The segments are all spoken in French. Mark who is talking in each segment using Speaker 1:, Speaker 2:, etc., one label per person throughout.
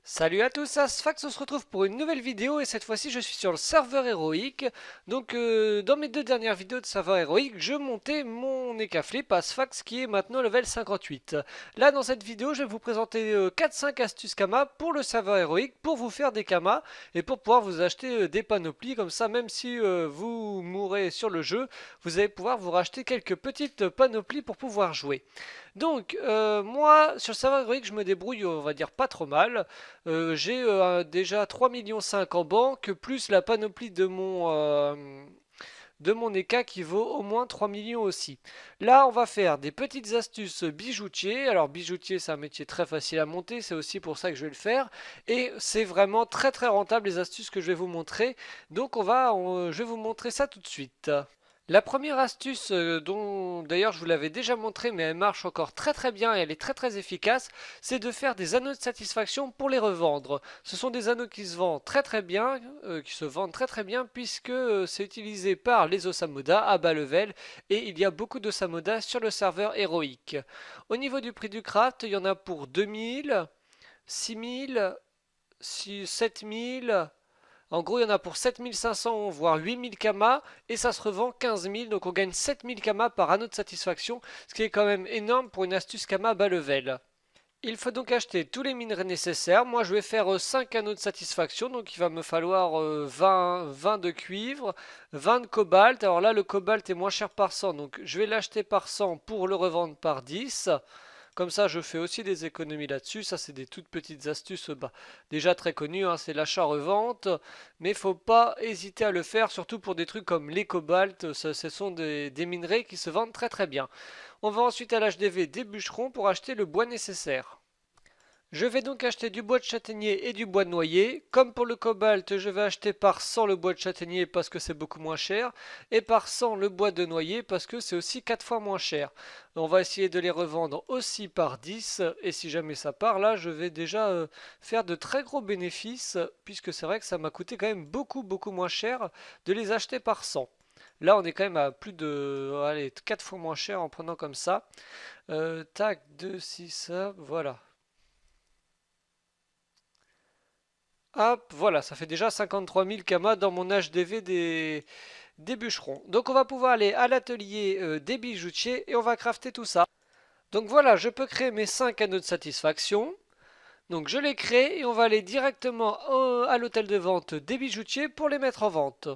Speaker 1: Salut à tous, c'est Sfax, on se retrouve pour une nouvelle vidéo et cette fois-ci je suis sur le serveur héroïque. Donc dans mes deux dernières vidéos de serveur héroïque, je montais mon Ekaflip à Sfax qui est maintenant level 58. Là dans cette vidéo je vais vous présenter 4-5 astuces Kama pour le serveur héroïque pour vous faire des Kama et pour pouvoir vous acheter des panoplies comme ça même si vous mourrez sur le jeu, vous allez pouvoir vous racheter quelques petites panoplies pour pouvoir jouer. Donc moi sur le serveur héroïque je me débrouille on va dire pas trop mal. J'ai déjà 3,5 millions en banque, plus la panoplie de mon EK qui vaut au moins 3 millions aussi. Là, on va faire des petites astuces bijoutier. Alors, bijoutier, c'est un métier très facile à monter, c'est aussi pour ça que je vais le faire. Et c'est vraiment très très rentable les astuces que je vais vous montrer. Donc, je vais vous montrer ça tout de suite. La première astuce dont d'ailleurs je vous l'avais déjà montré mais elle marche encore très très bien et elle est très très efficace, c'est de faire des anneaux de satisfaction pour les revendre. Ce sont des anneaux qui se vendent très très bien, puisque c'est utilisé par les Osamoda à bas level et il y a beaucoup d'Osamoda sur le serveur héroïque. Au niveau du prix du craft, il y en a pour 2000, 6000, 7000. En gros, il y en a pour 7500 voire 8000 kamas et ça se revend 15 000. Donc on gagne 7000 kamas par anneau de satisfaction, ce qui est quand même énorme pour une astuce kama bas level. Il faut donc acheter tous les minerais nécessaires. Moi, je vais faire 5 anneaux de satisfaction. Donc, il va me falloir 20 de cuivre, 20 de cobalt. Alors là, le cobalt est moins cher par 100. Donc, je vais l'acheter par 100 pour le revendre par 10. Comme ça, je fais aussi des économies là-dessus. Ça, c'est des toutes petites astuces déjà très connues, hein, c'est l'achat-revente. Mais il ne faut pas hésiter à le faire, surtout pour des trucs comme les cobalts. Ce sont des minerais qui se vendent très très bien. On va ensuite à l'HDV des bûcherons pour acheter le bois nécessaire. Je vais donc acheter du bois de châtaignier et du bois de noyer. Comme pour le cobalt, je vais acheter par 100 le bois de châtaignier parce que c'est beaucoup moins cher. Et par 100 le bois de noyer parce que c'est aussi 4 fois moins cher. On va essayer de les revendre aussi par 10. Et si jamais ça part, là, je vais déjà faire de très gros bénéfices. Puisque c'est vrai que ça m'a coûté quand même beaucoup, beaucoup moins cher de les acheter par 100. Là, on est quand même à plus de allez, 4 fois moins cher en prenant comme ça. Tac, 2, 6, voilà. Hop, voilà, ça fait déjà 53 000 kamas dans mon HDV des bûcherons. Donc on va pouvoir aller à l'atelier des bijoutiers et on va crafter tout ça. Donc voilà, je peux créer mes 5 anneaux de satisfaction. Donc je les crée et on va aller directement à l'hôtel de vente des bijoutiers pour les mettre en vente.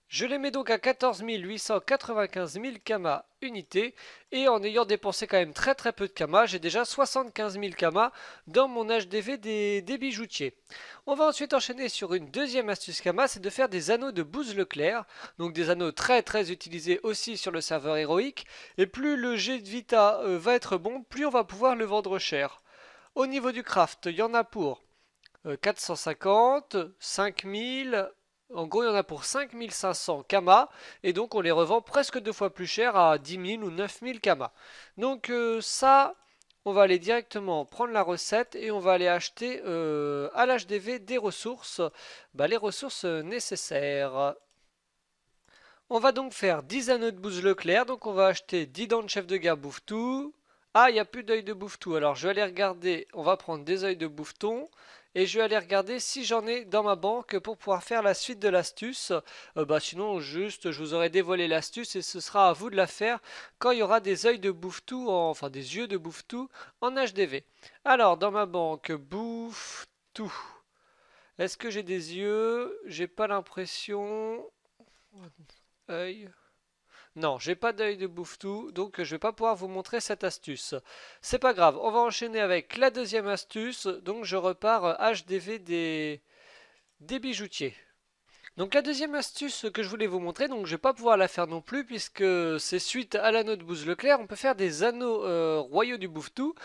Speaker 1: Je les mets donc à 14 895 000 kamas unités et en ayant dépensé quand même très très peu de kamas, j'ai déjà 75 000 kamas dans mon HDV des bijoutiers. On va ensuite enchaîner sur une deuxième astuce kama, c'est de faire des anneaux de bouse Leclerc, donc des anneaux très très utilisés aussi sur le serveur héroïque, et plus le jet de vita va être bon, plus on va pouvoir le vendre cher. Au niveau du craft, il y en a pour 450, 5000, en gros, il y en a pour 5500 kamas, et donc on les revend presque deux fois plus cher à 10 000 ou 9 000 kamas. Donc ça, on va aller directement prendre la recette et on va aller acheter à l'HDV des ressources, les ressources nécessaires. On va donc faire 10 anneaux de bouse Leclerc, donc on va acheter 10 dents de chef de guerre bouffe-tout. Ah, il n'y a plus d'œil de bouffe-tout, alors je vais aller regarder, on va prendre des œils de bouffe-ton. Et je vais aller regarder si j'en ai dans ma banque pour pouvoir faire la suite de l'astuce. Sinon, juste, je vous aurais dévoilé l'astuce et ce sera à vous de la faire quand il y aura des œils de bouffe-tout, enfin des yeux de bouffe-tout en HDV. Alors, dans ma banque, bouffe-tout. Est-ce que j'ai des yeux? J'ai pas l'impression. Œil. Non, j'ai pas d'œil de bouffe-tout, donc je vais pas pouvoir vous montrer cette astuce. C'est pas grave, on va enchaîner avec la deuxième astuce. Donc je repars HDV des bijoutiers. Donc la deuxième astuce que je voulais vous montrer, donc je vais pas pouvoir la faire non plus puisque c'est suite à l'anneau de Bouse Leclerc, on peut faire des anneaux royaux du Bouffetou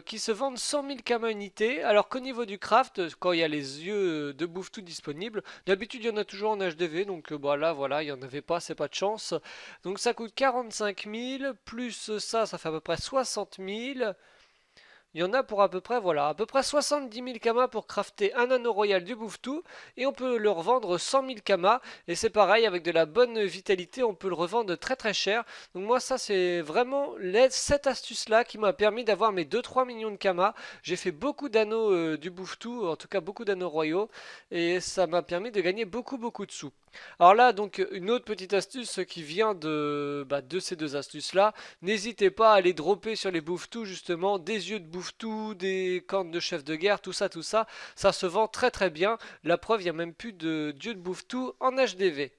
Speaker 1: qui se vendent 100 000 kamas unités, alors qu'au niveau du craft, quand il y a les yeux de Bouffetou disponibles, d'habitude il y en a toujours en HDV, donc là voilà, il n'y en avait pas, c'est pas de chance. Donc ça coûte 45 000, plus ça, ça fait à peu près 60 000. Il y en a pour à peu près, voilà, à peu près 70 000 kamas pour crafter un anneau royal du Bouftou. Et on peut le revendre 100 000 kamas. Et c'est pareil, avec de la bonne vitalité, on peut le revendre très très cher. Donc moi, ça c'est vraiment cette astuce-là qui m'a permis d'avoir mes 2-3 millions de kamas. J'ai fait beaucoup d'anneaux du Bouftou, en tout cas beaucoup d'anneaux royaux. Et ça m'a permis de gagner beaucoup de sous. Alors là, donc une autre petite astuce qui vient de ces deux astuces-là. N'hésitez pas à aller dropper sur les bouffetous justement des yeux de bouffetou, des cornes de chef de guerre, tout ça, tout ça. Ça se vend très très bien. La preuve, il n'y a même plus de dieux de bouffetou en HDV.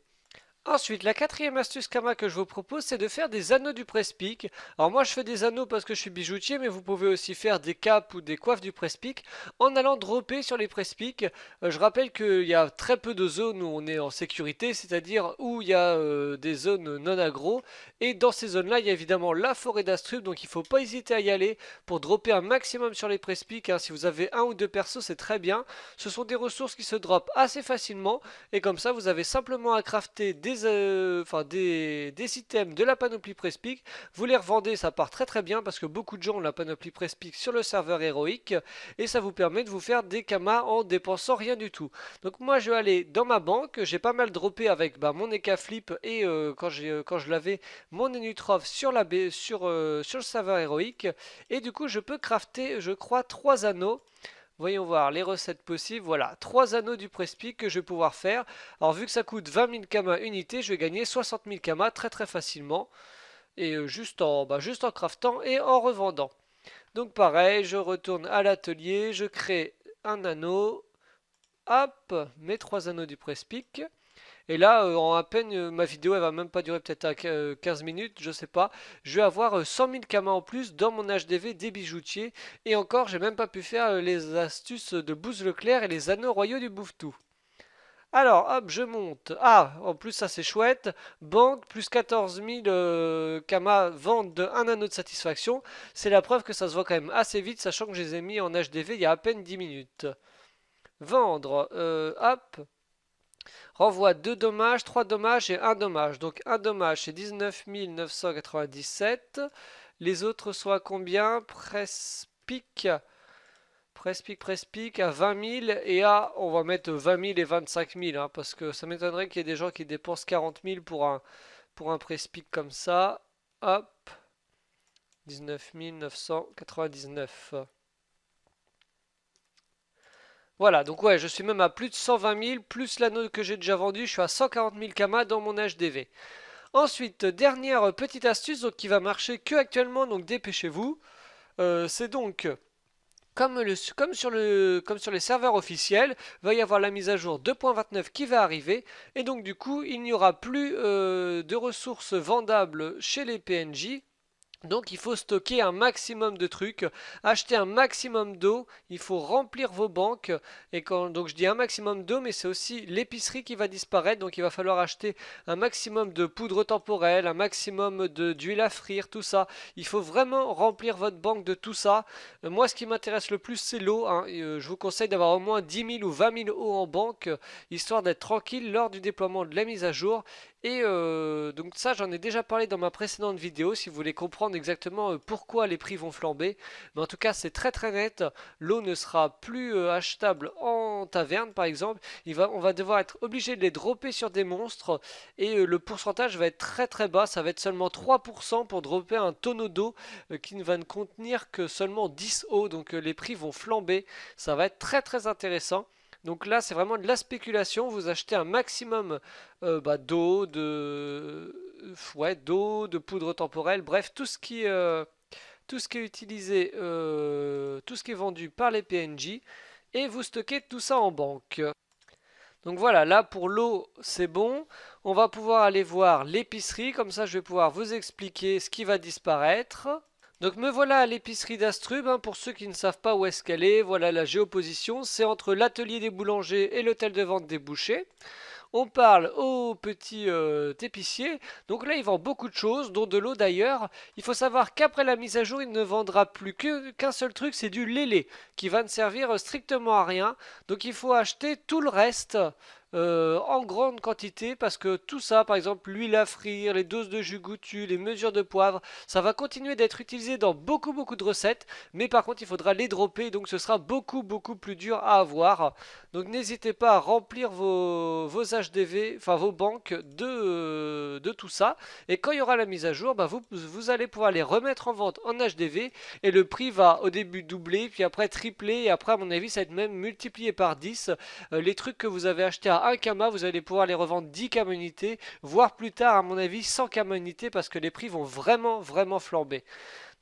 Speaker 1: Ensuite, la quatrième astuce Kama que je vous propose, c'est de faire des anneaux du presse-pique. Alors moi, je fais des anneaux parce que je suis bijoutier, mais vous pouvez aussi faire des capes ou des coiffes du presse-pique en allant dropper sur les presse-piques. Je rappelle qu'il y a très peu de zones où on est en sécurité, c'est-à-dire où il y a des zones non agro. Et dans ces zones-là, il y a évidemment la forêt d'Astrub, donc il ne faut pas hésiter à y aller pour dropper un maximum sur les presse-piques. Si vous avez un ou deux persos, c'est très bien. Ce sont des ressources qui se droppent assez facilement, et comme ça, vous avez simplement à crafter des items de la panoplie Prespeak. Vous les revendez, ça part très très bien parce que beaucoup de gens ont la panoplie Prespeak sur le serveur héroïque et ça vous permet de vous faire des kamas en dépensant rien du tout. Donc moi je vais aller dans ma banque, j'ai pas mal droppé avec mon Eka Flip et quand je l'avais mon Enutrov sur le serveur héroïque et du coup je peux crafter je crois 3 anneaux. Voyons voir les recettes possibles. Voilà, 3 anneaux du Prespeak que je vais pouvoir faire. Alors vu que ça coûte 20 000 kamas unité, je vais gagner 60 000 kamas très très facilement. Et juste en craftant et en revendant. Donc pareil, je retourne à l'atelier, je crée un anneau. Hop, mes 3 anneaux du Prespeak. Et là, en à peine, ma vidéo, elle va même pas durer peut-être à 15 minutes, je sais pas. Je vais avoir 100 000 kamas en plus dans mon HDV des bijoutiers. Et encore, j'ai même pas pu faire les astuces de Booz Leclerc et les anneaux royaux du Bouffetou. Alors, hop, je monte. Ah, en plus, ça c'est chouette. Banque, plus 14 000 kamas, vente de un anneau de satisfaction. C'est la preuve que ça se voit quand même assez vite, sachant que je les ai mis en HDV il y a à peine 10 minutes. Vendre, hop. Renvoie 2 dommages, 3 dommages et 1 dommage. Donc 1 dommage c'est 19 997. Les autres sont à combien? Presse-pique à 20 000 et on va mettre 20 000 et 25 000 parce que ça m'étonnerait qu'il y ait des gens qui dépensent 40 000 pour un presse-pique comme ça. Hop, 19 999. Voilà, donc ouais, je suis même à plus de 120 000, plus l'anneau que j'ai déjà vendu, je suis à 140 000 kamas dans mon HDV. Ensuite, dernière petite astuce donc, qui va marcher que actuellement, donc dépêchez-vous. C'est donc, comme sur les serveurs officiels, il va y avoir la mise à jour 2.29 qui va arriver, et donc du coup, il n'y aura plus de ressources vendables chez les PNJ. Donc il faut stocker un maximum de trucs, acheter un maximum d'eau, il faut remplir vos banques. Donc je dis un maximum d'eau, mais c'est aussi l'épicerie qui va disparaître. Donc il va falloir acheter un maximum de poudre temporelle, un maximum d'huile à frire, tout ça. Il faut vraiment remplir votre banque de tout ça. Moi ce qui m'intéresse le plus c'est l'eau. Je vous conseille d'avoir au moins 10 000 ou 20 000 eaux en banque, histoire d'être tranquille lors du déploiement de la mise à jour. Et donc ça j'en ai déjà parlé dans ma précédente vidéo si vous voulez comprendre exactement pourquoi les prix vont flamber. Mais en tout cas c'est très très net. L'eau ne sera plus achetable en taverne par exemple. On va devoir être obligé de les dropper sur des monstres. Et le pourcentage va être très très bas. Ça va être seulement 3% pour dropper un tonneau d'eau qui ne va ne contenir que seulement 10 eaux. Donc les prix vont flamber. Ça va être très très intéressant. Donc là, c'est vraiment de la spéculation. Vous achetez un maximum d'eau, d'eau, de poudre temporelle, bref, tout ce qui est utilisé, tout ce qui est vendu par les PNJ, et vous stockez tout ça en banque. Donc voilà, là pour l'eau, c'est bon. On va pouvoir aller voir l'épicerie, comme ça je vais pouvoir vous expliquer ce qui va disparaître. Donc me voilà à l'épicerie d'Astrub, pour ceux qui ne savent pas où est-ce qu'elle est, voilà la géoposition, c'est entre l'atelier des boulangers et l'hôtel de vente des bouchers. On parle au petit épicier, donc là il vend beaucoup de choses, dont de l'eau d'ailleurs. Il faut savoir qu'après la mise à jour, il ne vendra plus qu'un seul truc, c'est du lélé, qui va ne servir strictement à rien. Donc il faut acheter tout le reste en grande quantité parce que tout ça, par exemple l'huile à frire, les doses de jus goûtu, les mesures de poivre, ça va continuer d'être utilisé dans beaucoup de recettes, mais par contre il faudra les dropper, donc ce sera beaucoup plus dur à avoir. Donc n'hésitez pas à remplir vos HDV, enfin vos banques de tout ça. Et quand il y aura la mise à jour, bah vous allez pouvoir les remettre en vente en HDV et le prix va au début doubler, puis après tripler, et après à mon avis ça va être même multiplié par 10. Les trucs que vous avez achetés à 1 kama, vous allez pouvoir les revendre 10 kama unités, voire plus tard à mon avis 100 kama unités parce que les prix vont vraiment flamber.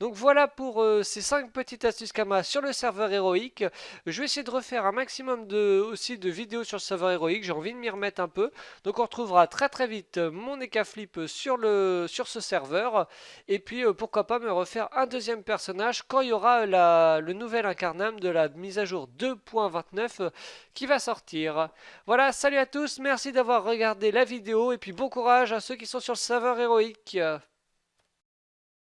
Speaker 1: Donc voilà pour ces 5 petites astuces Kama sur le serveur héroïque. Je vais essayer de refaire un maximum aussi de vidéos sur le serveur héroïque. J'ai envie de m'y remettre un peu. Donc on retrouvera très vite mon Ekaflip sur ce serveur. Et puis pourquoi pas me refaire un deuxième personnage quand il y aura le nouvel incarnam de la mise à jour 2.29 qui va sortir. Voilà, salut à tous, merci d'avoir regardé la vidéo et puis bon courage à ceux qui sont sur le serveur héroïque.